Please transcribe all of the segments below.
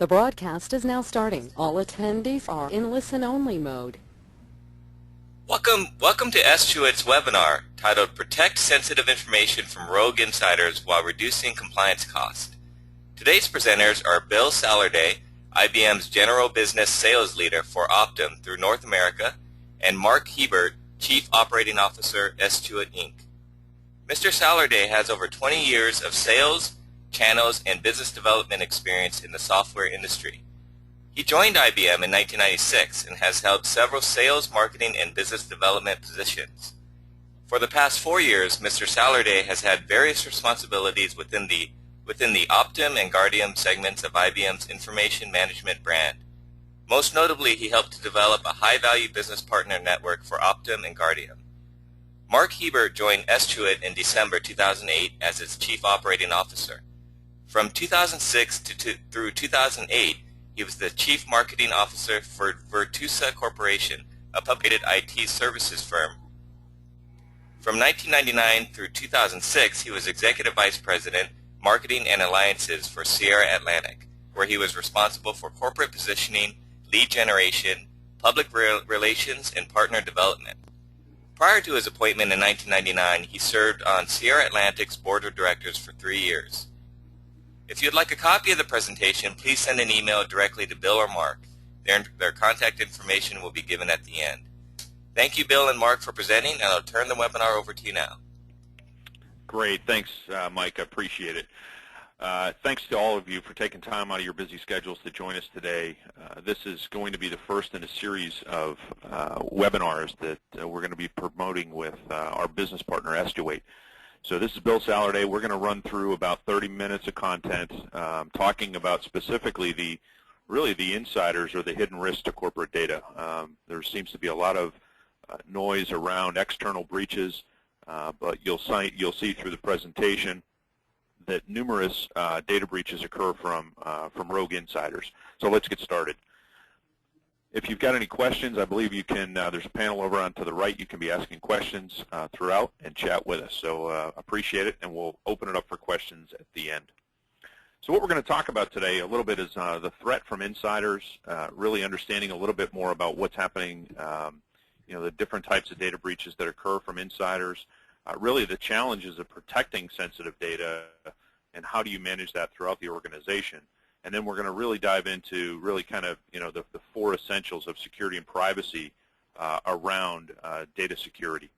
The broadcast is now starting. All attendees are in listen-only mode. Welcome to Estuit's webinar titled Protect Sensitive Information from Rogue Insiders While Reducing Compliance Cost. Today's presenters are Bill Salarday, IBM's General Business Sales Leader for Optim through North America, and Mark Hebert, Chief Operating Officer, Estuit Inc. Mr. Salarday has over 20 years of sales, channels, and business development experience in the software industry. He joined IBM in 1996 and has held several sales, marketing, and business development positions. For the past 4 years, Mr. Salarday has had various responsibilities within the Optim and Guardium segments of IBM's information management brand. Most notably, he helped to develop a high-value business partner network for Optim and Guardium. Mark Hebert joined Estuit in December 2008 as its Chief Operating Officer. From 2006 through 2008, he was the Chief Marketing Officer for Virtusa Corporation, a publicly traded IT services firm. From 1999 through 2006, he was Executive Vice President, Marketing and Alliances for Sierra Atlantic, where he was responsible for corporate positioning, lead generation, public relations, and partner development. Prior to his appointment in 1999, he served on Sierra Atlantic's Board of Directors for 3 years. If you'd like a copy of the presentation, please send an email directly to Bill or Mark. Their contact information will be given at the end. Thank you, Bill and Mark, for presenting, and I'll turn the webinar over to you now. Great. Thanks, Mike. I appreciate it. Thanks to all of you for taking time out of your busy schedules to join us today. This is going to be the first in a series of webinars that we're going to be promoting with our business partner, Estuit. So this is Bill Salarday. We're going to run through about 30 minutes of content talking about specifically the insiders or the hidden risks to corporate data. There seems to be a lot of noise around external breaches, but you'll see through the presentation that numerous data breaches occur from rogue insiders. So let's get started. If you've got any questions, I believe you can, there's a panel over on to the right. You can be asking questions throughout and chat with us. So appreciate it, and we'll open it up for questions at the end. So what we're going to talk about today a little bit is the threat from insiders, really understanding a little bit more about what's happening, the different types of data breaches that occur from insiders, really the challenges of protecting sensitive data, and how do you manage that throughout the organization. And then we're going to really dive into really kind of, the 4 essentials of security and privacy around data security.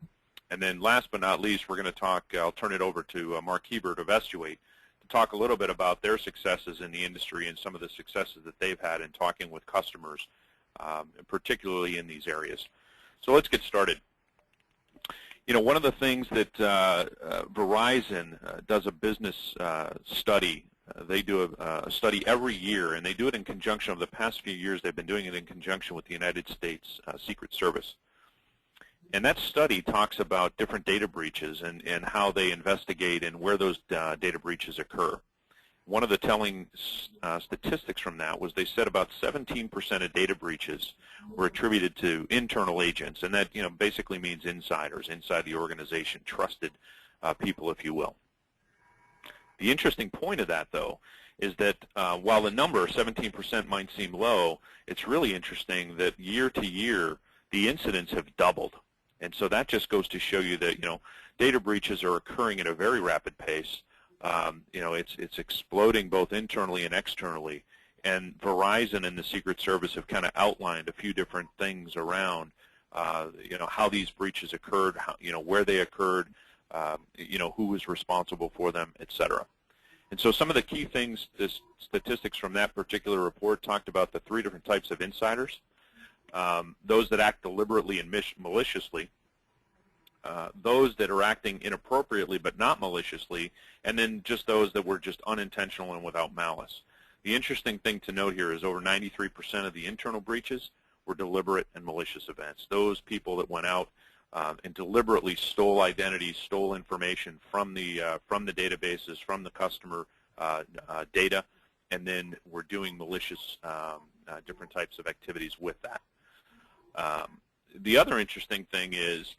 And then last but not least, we're going to talk, I'll turn it over to Mark Hebert of Estuit to talk a little bit about their successes in the industry and some of the successes that they've had in talking with customers, particularly in these areas. So let's get started. One of the things that Verizon does a business study. They do a study every year, and they do it in conjunction. Over the past few years, they've been doing it in conjunction with the United States Secret Service. And that study talks about different data breaches and how they investigate and where those data breaches occur. One of the telling statistics from that was they said about 17% of data breaches were attributed to internal agents, and that basically means insiders inside the organization, trusted people, if you will. The interesting point of that, though, is that while the number, 17%, might seem low, it's really interesting that year to year, the incidents have doubled. And so that just goes to show you that, data breaches are occurring at a very rapid pace. It's exploding both internally and externally. And Verizon and the Secret Service have kind of outlined a few different things around, how these breaches occurred, where they occurred, who was responsible for them, et cetera. And so some of the key things, this statistics from that particular report talked about the 3 different types of insiders, those that act deliberately and maliciously, those that are acting inappropriately but not maliciously, and then just those that were just unintentional and without malice. The interesting thing to note here is over 93% of the internal breaches were deliberate and malicious events. Those people that went out and deliberately stole identities, stole information from the databases, from the customer data, and then were doing malicious different types of activities with that. The other interesting thing is,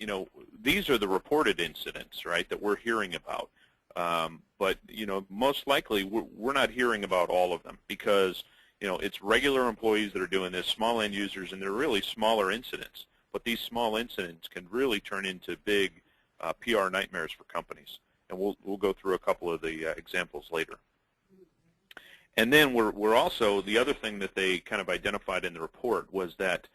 these are the reported incidents, right, that we're hearing about. But most likely we're not hearing about all of them because it's regular employees that are doing this, small end users, and they're really smaller incidents. But these small incidents can really turn into big PR nightmares for companies. And we'll go through a couple of the examples later. And then we're also, the other thing that they kind of identified in the report was that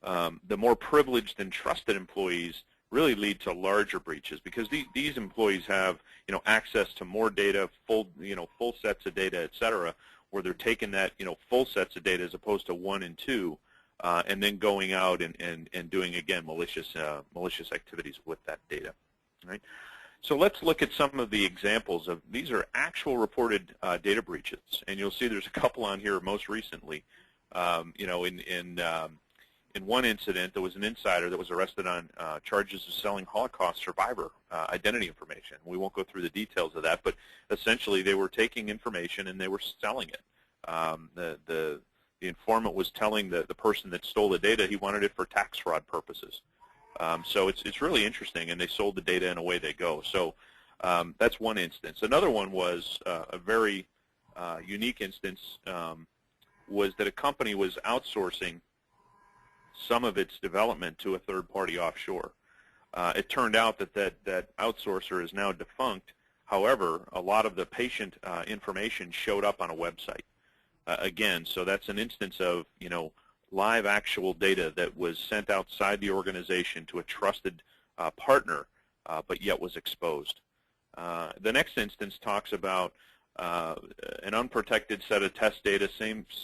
the more privileged and trusted employees really lead to larger breaches, because these employees have access to more data, full sets of data, et cetera, where they're taking that full sets of data as opposed to one and two, and then going out and doing, again, malicious activities with that data. Right? So let's look at some of the examples of these are actual reported data breaches, and you'll see there's a couple on here most recently. In one incident, there was an insider that was arrested on charges of selling Holocaust survivor identity information. We won't go through the details of that, but essentially they were taking information and they were selling it. The informant was telling the person that stole the data he wanted it for tax fraud purposes. So it's really interesting, and they sold the data and away they go. So that's one instance. Another one was a very unique instance, was that a company was outsourcing some of its development to a third party offshore. It turned out that outsourcer is now defunct. However, a lot of the patient information showed up on a website. Again, so that's an instance of live actual data that was sent outside the organization to a trusted partner, but yet was exposed. The next instance talks about an unprotected set of test data,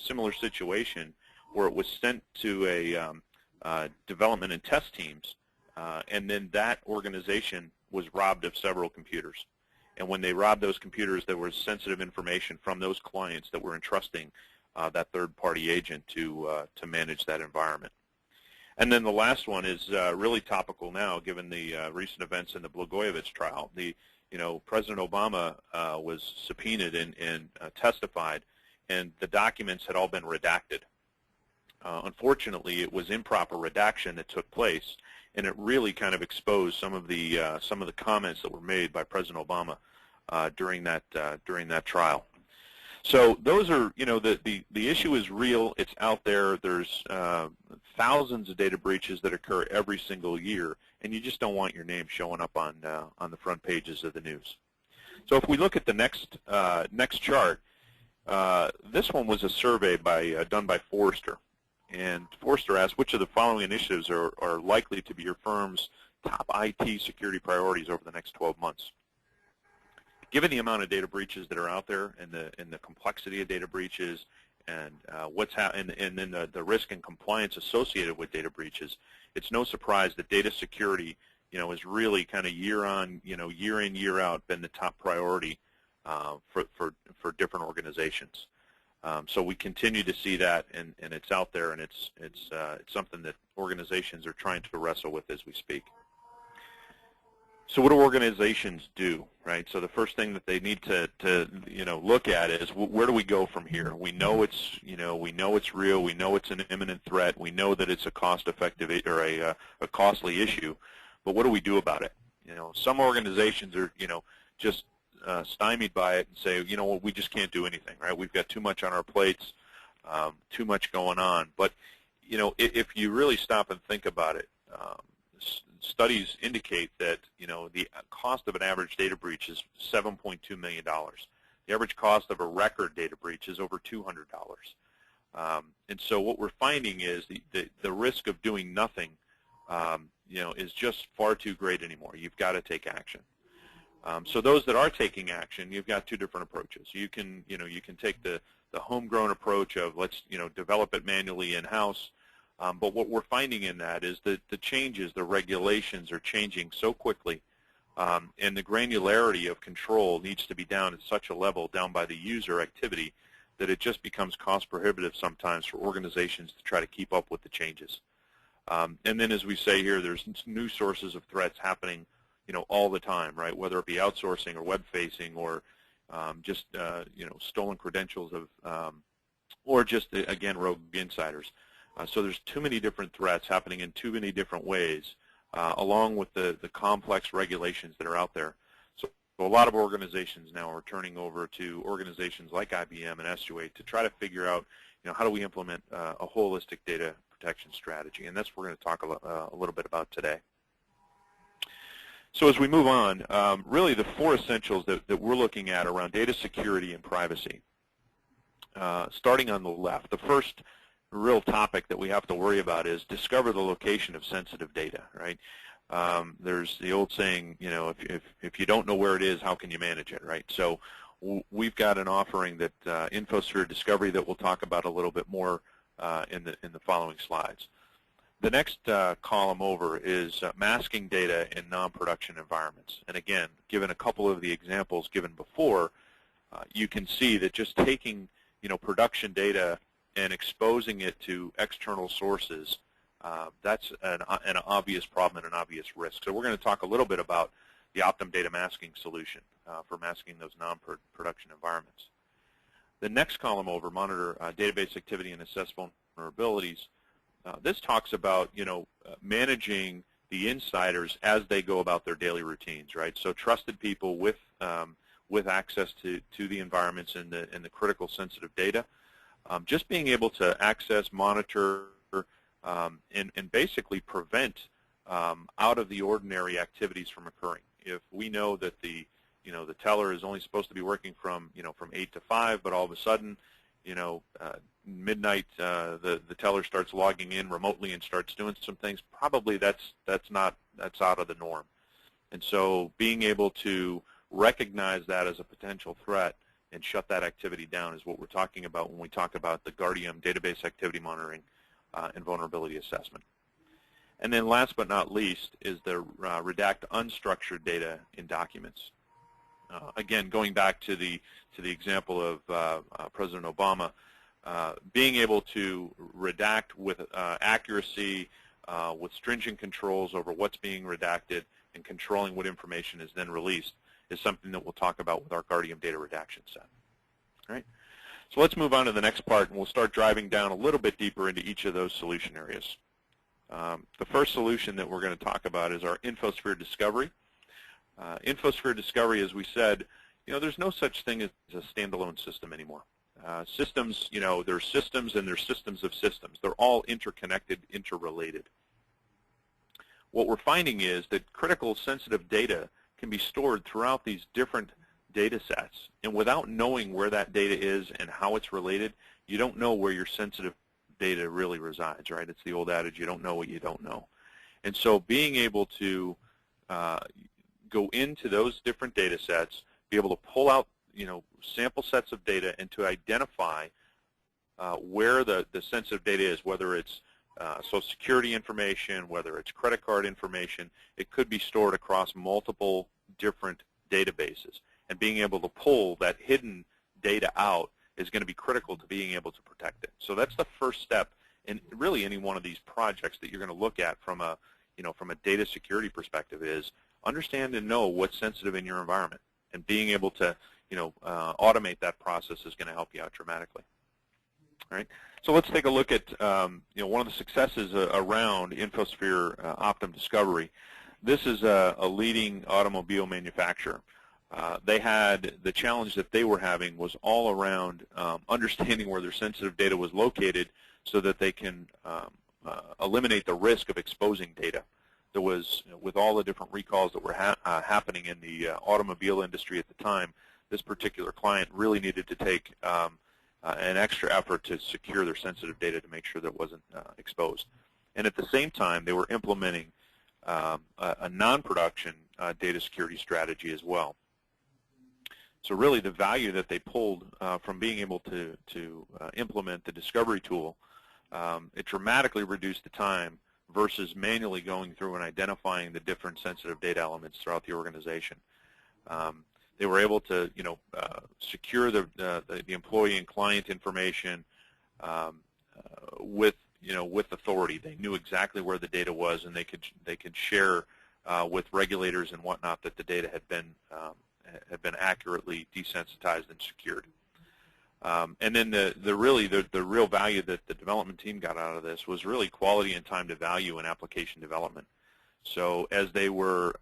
similar situation, where it was sent to a development and test teams, and then that organization was robbed of several computers. And when they robbed those computers, there was sensitive information from those clients that were entrusting that third-party agent to manage that environment. And then the last one is really topical now, given the recent events in the Blagojevich trial. President Obama was subpoenaed and testified, and the documents had all been redacted. Unfortunately, it was improper redaction that took place, and it really kind of exposed some of the comments that were made by President Obama during that trial. So those are, the issue is real. It's out there. There's thousands of data breaches that occur every single year, and you just don't want your name showing up on the front pages of the news. So if we look at the next chart, this one was a survey done by Forrester. And Forrester asked, which of the following initiatives are likely to be your firm's top IT security priorities over the next 12 months? Given the amount of data breaches that are out there and the complexity of data breaches and and then the risk and compliance associated with data breaches, it's no surprise that data security, is really kind of year in, year out been the top priority for different organizations. So we continue to see that, and it's out there, and it's something that organizations are trying to wrestle with as we speak. So what do organizations do, right? So the first thing that they need to look at is where do we go from here? We know it's real. We know it's an imminent threat. We know that it's a cost-effective or a costly issue. But what do we do about it? Some organizations are just stymied by it and say, we just can't do anything, right? We've got too much on our plates, too much going on. But if you really stop and think about it, studies indicate that the cost of an average data breach is $7.2 million. The average cost of a record data breach is over $200. And so what we're finding is the risk of doing nothing, is just far too great anymore. You've got to take action. So those that are taking action, you've got two different approaches. You can take the homegrown approach of let's develop it manually in-house. But what we're finding in that is that the changes, the regulations are changing so quickly, and the granularity of control needs to be down at such a level, down by the user activity, that it just becomes cost prohibitive sometimes for organizations to try to keep up with the changes. And then, as we say here, there's new sources of threats happening, all the time, right? Whether it be outsourcing or web-facing or just stolen credentials of, or just again rogue insiders. So there's too many different threats happening in too many different ways, along with the complex regulations that are out there. So So a lot of organizations now are turning over to organizations like IBM and S2A to try to figure out, how do we implement a holistic data protection strategy, and that's what we're going to talk a little bit about today. So as we move on, really the four essentials that we're looking at around data security and privacy. Starting on the left, the first real topic that we have to worry about is discover the location of sensitive data, right? There's the old saying, if you don't know where it is, how can you manage it, right? So we've got an offering that InfoSphere Discovery that we'll talk about a little bit more in the following slides. The next column over is masking data in non-production environments. And again, given a couple of the examples given before, you can see that just taking production data and exposing it to external sources, that's an obvious problem and an obvious risk. So we're going to talk a little bit about the Optim data masking solution for masking those non-production environments. The next column over, monitor database activity and assess vulnerabilities. This talks about managing the insiders as they go about their daily routines, right? So trusted people with access to the environments and the critical sensitive data. Just being able to access, monitor, and basically prevent out of the ordinary activities from occurring. If we know that the teller is only supposed to be working from 8 to 5, but all of a sudden midnight the teller starts logging in remotely and starts doing some things, probably that's out of the norm. And so being able to recognize that as a potential threat and shut that activity down is what we're talking about when we talk about the Guardium database activity monitoring and vulnerability assessment. And then last but not least is the redact unstructured data in documents. Again, going back to the example of President Obama, being able to redact with accuracy, with stringent controls over what's being redacted and controlling what information is then released is something that we'll talk about with our Guardium data redaction set. All right? So let's move on to the next part, and we'll start driving down a little bit deeper into each of those solution areas. The first solution that we're going to talk about is our InfoSphere Discovery. InfoSphere Discovery, as we said, there's no such thing as a standalone system anymore. Systems, there's systems and there's systems of systems. They're all interconnected, interrelated. What we're finding is that critical sensitive data can be stored throughout these different data sets, and without knowing where that data is and how it's related, you don't know where your sensitive data really resides, right? It's the old adage, you don't know what you don't know. And so being able to go into those different data sets, be able to pull out sample sets of data and to identify where the sensitive data is, whether it's Social Security information, whether it's credit card information, it could be stored across multiple different databases. And being able to pull that hidden data out is going to be critical to being able to protect it. So that's the first step in really any one of these projects that you're going to look at from a data security perspective is understand and know what's sensitive in your environment. And being able to automate that process is going to help you out dramatically. All right. So let's take a look at one of the successes around InfoSphere Optim Discovery. This is a leading automobile manufacturer. They had the challenge that they were having was all around understanding where their sensitive data was located so that they can eliminate the risk of exposing data. There was, with all the different recalls that were happening in the automobile industry at the time, this particular client really needed to take an extra effort to secure their sensitive data to make sure that it wasn't exposed. And at the same time, they were implementing a non-production data security strategy as well. So really the value that they pulled from being able to implement the discovery tool, it dramatically reduced the time versus manually going through and identifying the different sensitive data elements throughout the organization. They were able to, secure the employee and client information with authority. They knew exactly where the data was, and they could share with regulators and whatnot that the data had been accurately desensitized and secured. And then the real value that the development team got out of this was really quality and time to value in application development. So as they were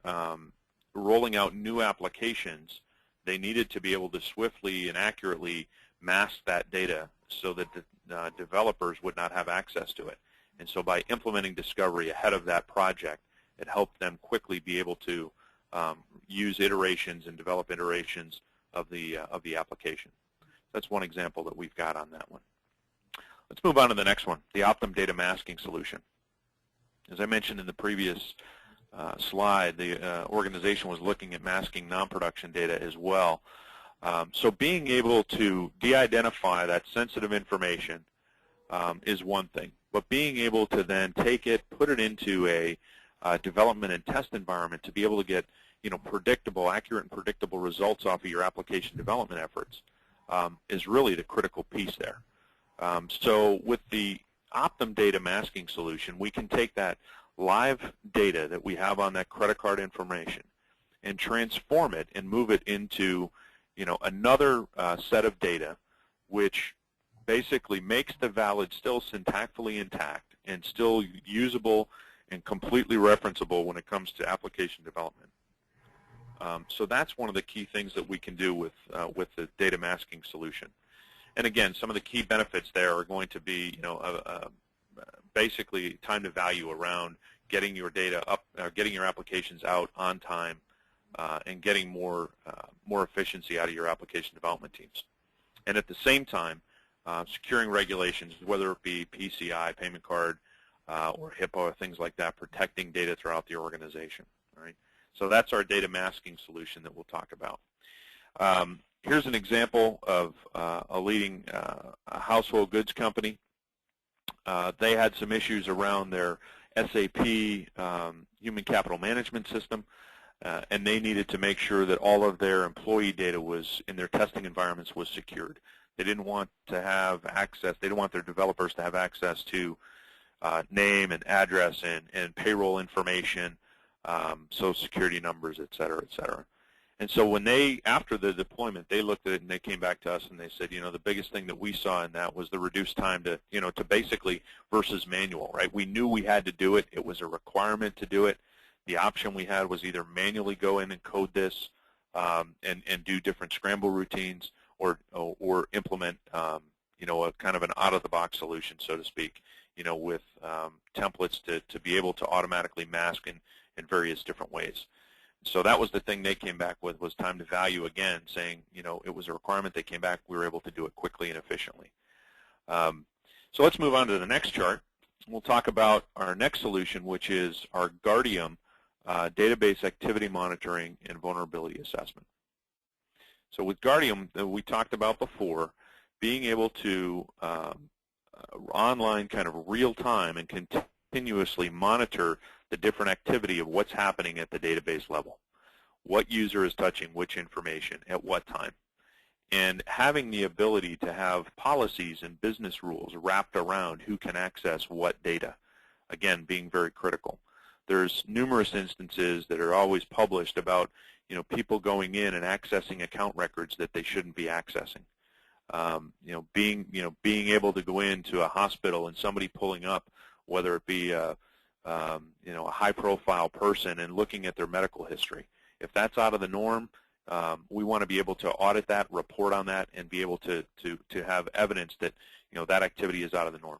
rolling out new applications, they needed to be able to swiftly and accurately mask that data so that the developers would not have access to it. And so by implementing discovery ahead of that project, it helped them quickly be able to use iterations and develop iterations of the application. That's one example that we've got on that one. Let's move on to the next one, the Optim data masking solution. As I mentioned in the previous slide, the organization was looking at masking non-production data as well. So being able to de-identify that sensitive information is one thing, but being able to then take it, put it into a development and test environment to be able to get predictable, accurate and predictable results off of your application development efforts is really the critical piece there. So with the Optim data masking solution, we can take that live data that we have on that credit card information and transform it and move it into another set of data, which basically makes the valid still syntactically intact and still usable and completely referenceable when it comes to application development. So that's one of the key things that we can do with the data masking solution. And again, some of the key benefits there are going to be, basically time to value around getting your data up, getting your applications out on time, and getting more efficiency out of your application development teams. And at the same time, securing regulations, whether it be PCI, payment card, or HIPAA, or things like that, protecting data throughout the organization. All right. So that's our data masking solution that we'll talk about. Here's an example of a leading household goods company. They had some issues around their SAP human capital management system, and they needed to make sure that all of their employee data was in their testing environments was secured. They didn't want to have access. They didn't want their developers to have access to name and address and payroll information, social security numbers, et cetera, et cetera. And so when after the deployment, they looked at it and they came back to us and they said, the biggest thing that we saw in that was the reduced time to, to basically versus manual, right? We knew we had to do it. It was a requirement to do it. The option we had was either manually go in and code this and do different scramble routines or implement, a kind of an out-of-the-box solution, so to speak, with templates to be able to automatically mask in various different ways. So that was the thing they came back with, was time to value, again, saying, it was a requirement. They came back. We were able to do it quickly and efficiently. So let's move on to the next chart. We'll talk about our next solution, which is our Guardium database activity monitoring and vulnerability assessment. So with Guardium, we talked about before, being able to online kind of real time and continuously monitor the different activity of what's happening at the database level. What user is touching which information at what time. And having the ability to have policies and business rules wrapped around who can access what data, again, being very critical. There's numerous instances that are always published about people going in and accessing account records that they shouldn't be accessing. Being able to go into a hospital and somebody pulling up, whether it be a high-profile person and looking at their medical history. If that's out of the norm, we want to be able to audit that, report on that, and be able to have evidence that that activity is out of the norm.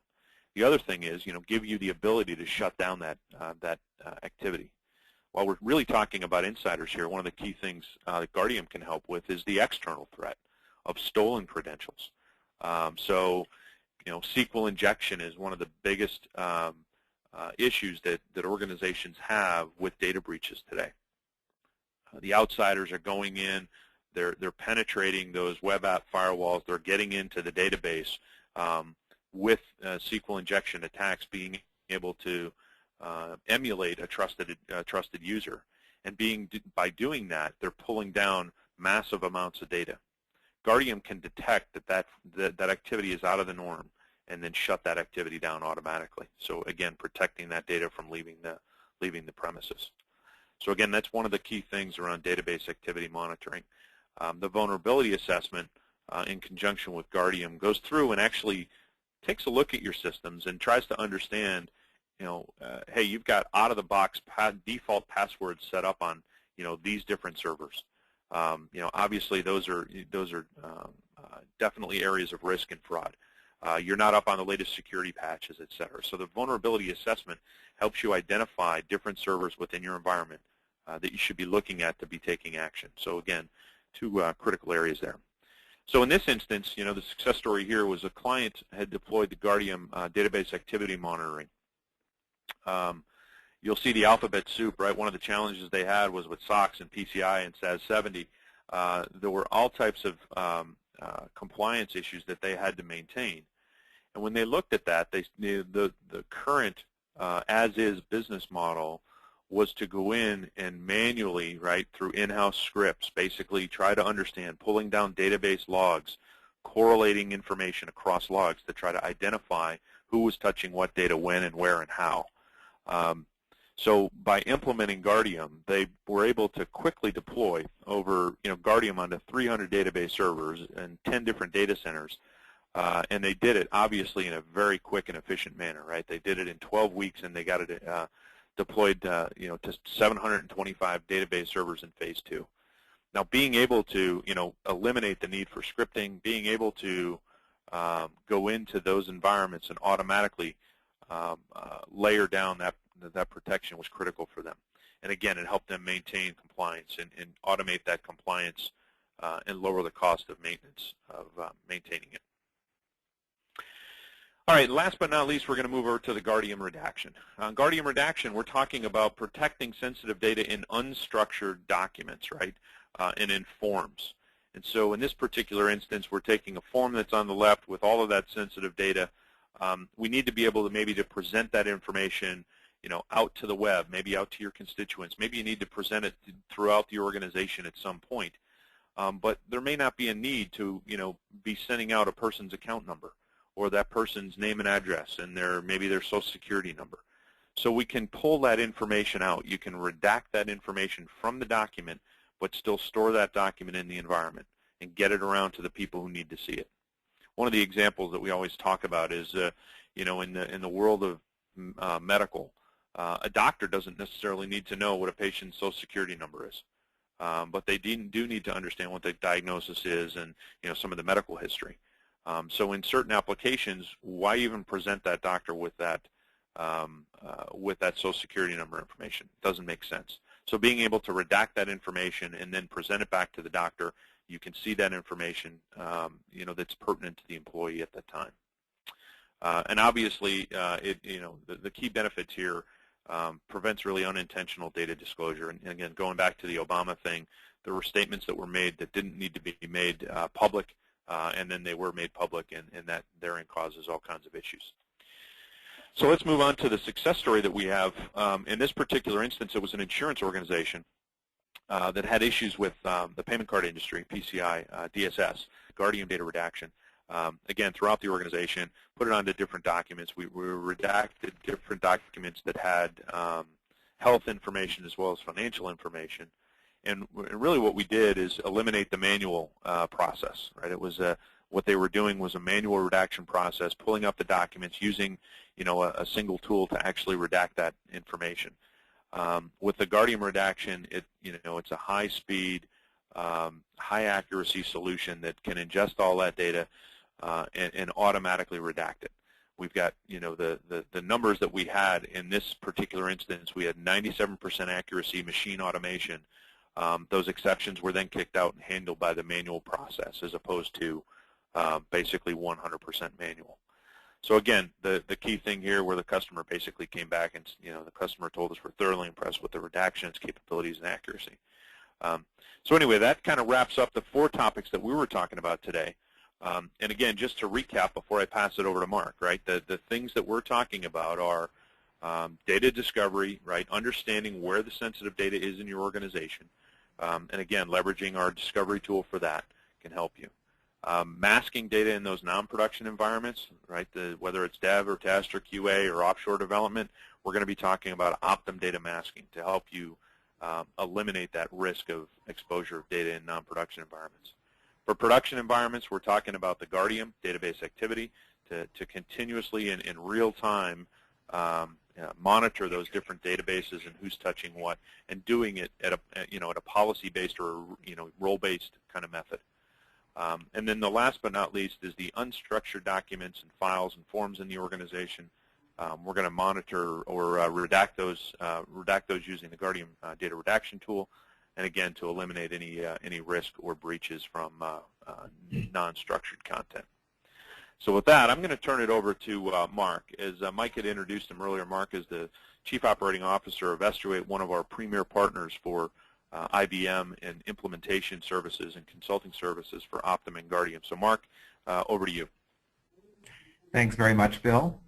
The other thing is, give you the ability to shut down that activity. While we're really talking about insiders here, one of the key things that Guardium can help with is the external threat of stolen credentials. So, SQL injection is one of the biggest issues that organizations have with data breaches today. The outsiders are going in, they're penetrating those web app firewalls, they're getting into the database with SQL injection attacks, being able to emulate a trusted user, and by doing that, they're pulling down massive amounts of data. Guardium can detect that activity is out of the norm and then shut that activity down automatically. So again, protecting that data from leaving the premises. So again, that's one of the key things around database activity monitoring. The vulnerability assessment in conjunction with Guardium goes through and actually takes a look at your systems and tries to understand, hey, you've got out-of-the-box default passwords set up on these different servers. Obviously those are definitely areas of risk and fraud. You're not up on the latest security patches, et cetera. So the vulnerability assessment helps you identify different servers within your environment that you should be looking at to be taking action. So again, two critical areas there. So in this instance, the success story here was a client had deployed the Guardium database activity monitoring. You'll see the alphabet soup, right? One of the challenges they had was with SOX and PCI and SAS 70. There were all types of compliance issues that they had to maintain. And when they looked at that, the current as-is business model was to go in and manually, right, through in-house scripts, basically try to understand, pulling down database logs, correlating information across logs to try to identify who was touching what data when and where and how. So by implementing Guardium, they were able to quickly deploy over Guardium onto 300 database servers and 10 different data centers. And they did it, obviously, in a very quick and efficient manner, right? They did it in 12 weeks, and they got it deployed, to 725 database servers in phase 2. Now, being able to, eliminate the need for scripting, being able to go into those environments and automatically layer down that protection was critical for them. And again, it helped them maintain compliance and automate that compliance and lower the cost of maintenance of maintaining it. All right, last but not least, we're going to move over to the Guardium redaction. On Guardium redaction, we're talking about protecting sensitive data in unstructured documents, right, and in forms. And so in this particular instance, we're taking a form that's on the left with all of that sensitive data. We need to be able to present that information, out to the web, maybe out to your constituents. Maybe you need to present it throughout the organization at some point. But there may not be a need to, be sending out a person's account number or that person's name and address and maybe their social security number. So we can pull that information out. You can redact that information from the document, but still store that document in the environment and get it around to the people who need to see it. One of the examples that we always talk about is, in the world of medical, a doctor doesn't necessarily need to know what a patient's social security number is, but they do need to understand what the diagnosis is and some of the medical history. So in certain applications, why even present that doctor with that social security number information? It doesn't make sense. So being able to redact that information and then present it back to the doctor, you can see that information, that's pertinent to the employee at that time. And obviously, the key benefits here prevents really unintentional data disclosure. And again, going back to the Obama thing, there were statements that were made that didn't need to be made public, and then they were made public, and that therein causes all kinds of issues. So let's move on to the success story that we have. In this particular instance, it was an insurance organization that had issues with the payment card industry, PCI, DSS, Guardium data redaction. Again, throughout the organization, put it onto different documents. We redacted different documents that had health information as well as financial information. And really what we did is eliminate the manual process, right? It was what they were doing was a manual redaction process, pulling up the documents using, a single tool to actually redact that information. With the Guardium redaction, it's a high-speed, high-accuracy solution that can ingest all that data and automatically redact it. We've got, the numbers that we had in this particular instance. We had 97% accuracy machine automation. Those exceptions were then kicked out and handled by the manual process as opposed to basically 100% manual. So again, the key thing here where the customer basically came back and, the customer told us we're thoroughly impressed with the redaction, its capabilities, and accuracy. So anyway, that kind of wraps up the 4 topics that we were talking about today. And again, just to recap before I pass it over to Mark, right, the things that we're talking about are data discovery, right, understanding where the sensitive data is in your organization, and again, leveraging our discovery tool for that can help you. Masking data in those non-production environments, right, whether it's dev or test or QA or offshore development, we're going to be talking about Optim data masking to help you eliminate that risk of exposure of data in non-production environments. For production environments, we're talking about the Guardium database activity to continuously in real time monitor those different databases and who's touching what, and doing it at a policy-based or role-based kind of method. And then the last but not least is the unstructured documents and files and forms in the organization. We're going to monitor or redact those using the Guardium data redaction tool, and again to eliminate any risk or breaches from non-structured content. So with that, I'm going to turn it over to Mark. As Mike had introduced him earlier, Mark is the Chief Operating Officer of Estuate, one of our premier partners for IBM and implementation services and consulting services for Optim and Guardium. So Mark, over to you. Thanks very much, Bill.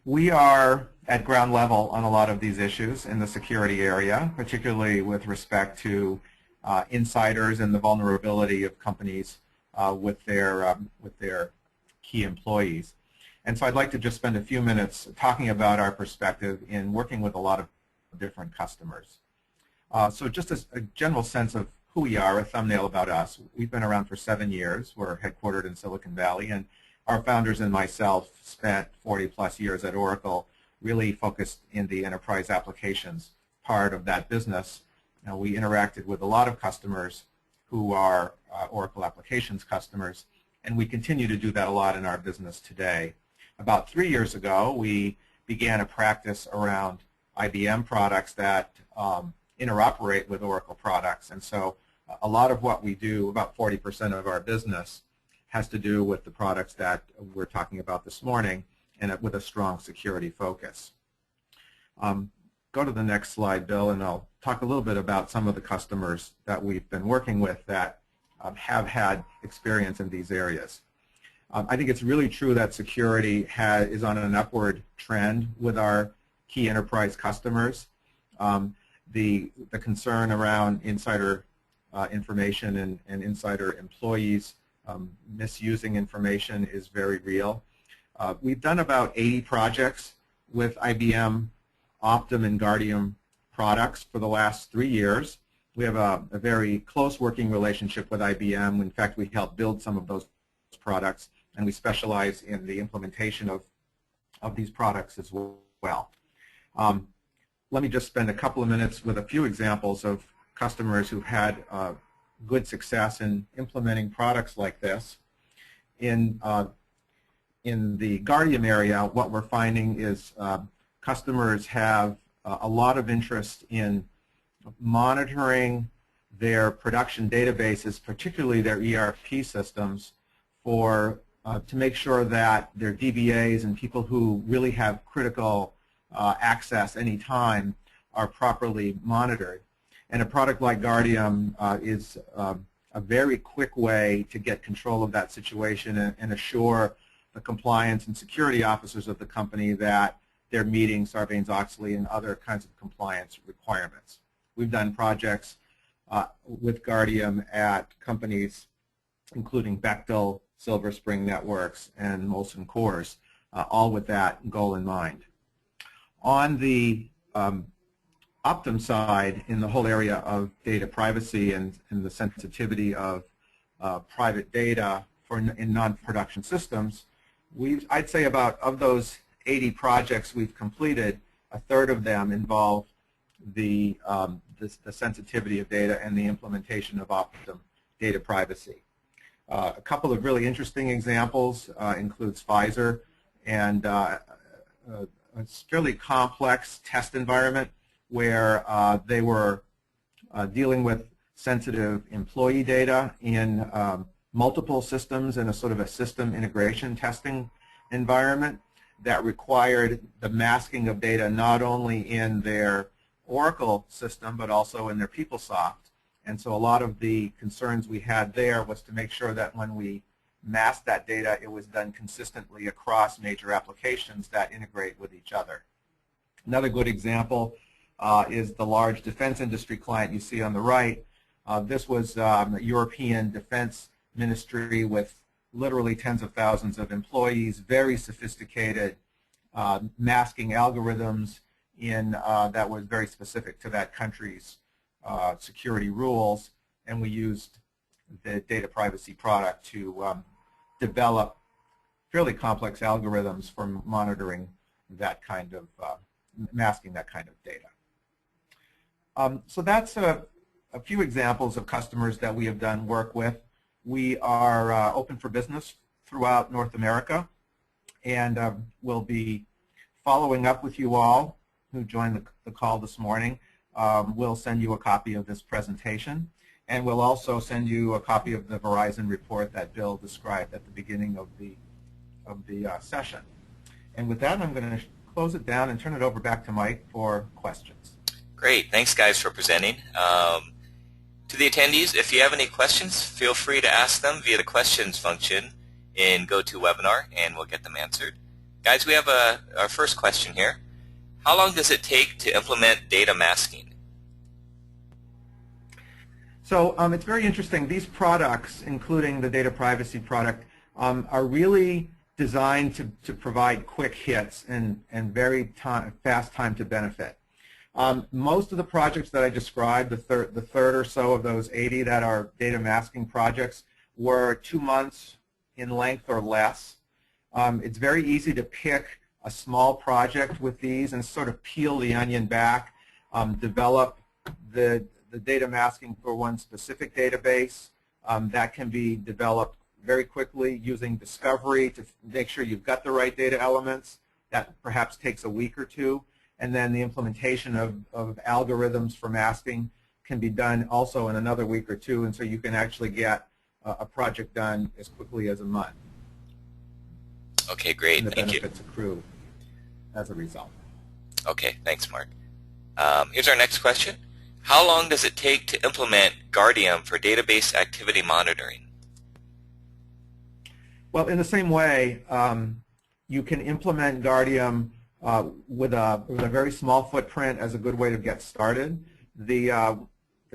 We are at ground level on a lot of these issues in the security area, particularly with respect to insiders and the vulnerability of companies with their key employees. And so I'd like to just spend a few minutes talking about our perspective in working with a lot of different customers. So just a general sense of who we are, a thumbnail about us. We've been around for 7 years. We're headquartered in Silicon Valley, and our founders and myself spent 40-plus years at Oracle, really focused in the enterprise applications part of that business. Now, we interacted with a lot of customers who are Oracle applications customers, and we continue to do that a lot in our business today. About 3 years ago, we began a practice around IBM products that interoperate with Oracle products, and so a lot of what we do, about 40% of our business, has to do with the products that we're talking about this morning, and with a strong security focus. Go to the next slide, Bill, and I'll talk a little bit about some of the customers that we've been working with that have had experience in these areas. I think it's really true that security is on an upward trend with our key enterprise customers. The concern around insider information and insider employees misusing information is very real. We've done about 80 projects with IBM, Optim, and Guardium products for the last 3 years. We have a very close working relationship with IBM. In fact, we helped build some of those products, and we specialize in the implementation of these products as well. Let me just spend a couple of minutes with a few examples of customers who've had good success in implementing products like this. In the Guardium area, what we're finding is customers have a lot of interest in monitoring their production databases, particularly their ERP systems, to make sure that their DBAs and people who really have critical access anytime are properly monitored. And a product like Guardium is a very quick way to get control of that situation and assure the compliance and security officers of the company that they're meeting Sarbanes-Oxley and other kinds of compliance requirements. We've done projects with Guardium at companies including Bechtel, Silver Spring Networks, and Molson Coors, all with that goal in mind. On the Optim side, in the whole area of data privacy and the sensitivity of private data in non-production systems, I'd say of those 80 projects we've completed, a third of them involve the sensitivity of data and the implementation of Optim data privacy. A couple of really interesting examples includes Pfizer and a fairly complex test environment where they were dealing with sensitive employee data in multiple systems in a sort of a system integration testing environment that required the masking of data not only in their Oracle system but also in their PeopleSoft. And so a lot of the concerns we had there was to make sure that when we masked that data, it was done consistently across major applications that integrate with each other. Another good example is the large defense industry client you see on the right. This was a European defense ministry with literally tens of thousands of employees, very sophisticated masking algorithms that was very specific to that country's security rules, and we used the data privacy product to develop fairly complex algorithms for monitoring that kind of masking that kind of data. So that's a few examples of customers that we have done work with. We are open for business throughout North America, and we'll be following up with you all who joined the call this morning. We'll send you a copy of this presentation, and we'll also send you a copy of the Verizon report that Bill described at the beginning of the session. And with that, I'm going to close it down and turn it over back to Mike for questions. Great. Thanks, guys, for presenting. To the attendees, if you have any questions, feel free to ask them via the questions function in GoToWebinar, and we'll get them answered. Guys, we have our first question here. How long does it take to implement data masking? So it's very interesting. These products, including the data privacy product, are really designed to provide quick hits and very fast time to benefit. Most of the projects that I described, the third or so of those 80 that are data masking projects, were 2 months in length or less. It's very easy to pick a small project with these and sort of peel the onion back, develop the data masking for one specific database. That can be developed very quickly using discovery to make sure you've got the right data elements. That perhaps takes a week or two. And then the implementation of algorithms for masking can be done also in another week or two, and so you can actually get a project done as quickly as a month. Okay, great. And the Thank you. benefits accrue as a result. Okay, thanks, Mark. Here's our next question. How long does it take to implement Guardium for database activity monitoring? Well, in the same way, you can implement Guardium with a very small footprint as a good way to get started. The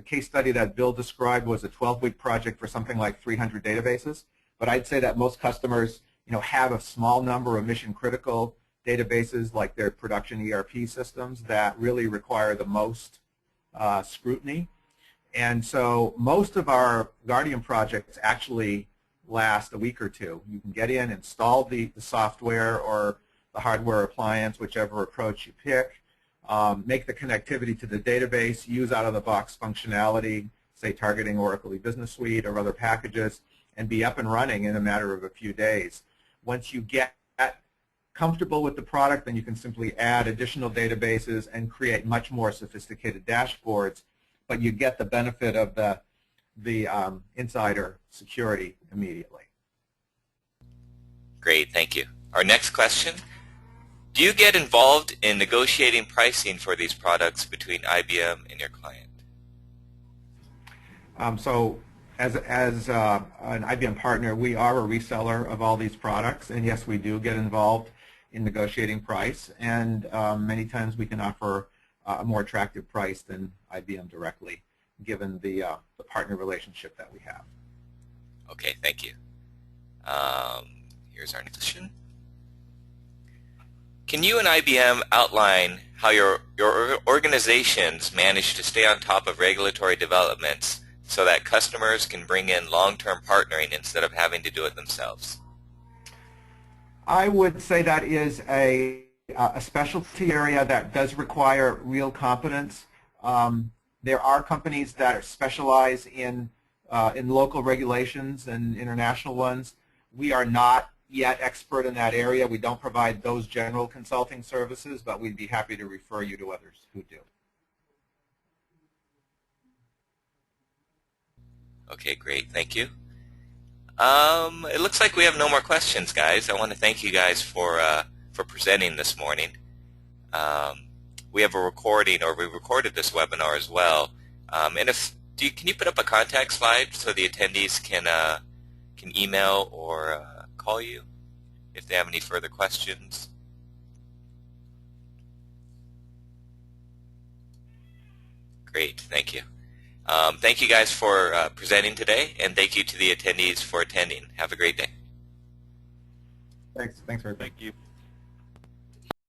case study that Bill described was a 12-week project for something like 300 databases. But I'd say that most customers, have a small number of mission-critical databases like their production ERP systems that really require the most scrutiny. And so most of our Guardium projects actually last a week or two. You can get in, install the software or the hardware appliance, whichever approach you pick, make the connectivity to the database, use out-of-the-box functionality, say targeting Oracle E-Business Suite or other packages, and be up and running in a matter of a few days. Once you get comfortable with the product, then you can simply add additional databases and create much more sophisticated dashboards, but you get the benefit of the insider security immediately. Great, thank you. Our next question. Do you get involved in negotiating pricing for these products between IBM and your client? So as an IBM partner, we are a reseller of all these products, and yes, we do get involved in negotiating price, and many times we can offer a more attractive price than IBM directly, given the partner relationship that we have. Okay, thank you. Here's our next question. Can you and IBM outline how your organizations manage to stay on top of regulatory developments so that customers can bring in long-term partnering instead of having to do it themselves? I would say that is a specialty area that does require real competence. There are companies that specialize in local regulations and international ones. We are not yet expert in that area. We don't provide those general consulting services, but we'd be happy to refer you to others who do. Okay, great. Thank you. It looks like we have no more questions, guys. I want to thank you guys for presenting this morning. We have a recording, or we recorded this webinar as well. And can you put up a contact slide so the attendees can email or call you if they have any further questions? Great, thank you. Thank you guys for presenting today, and thank you to the attendees for attending. Have a great day. Thanks, everybody. Thank you.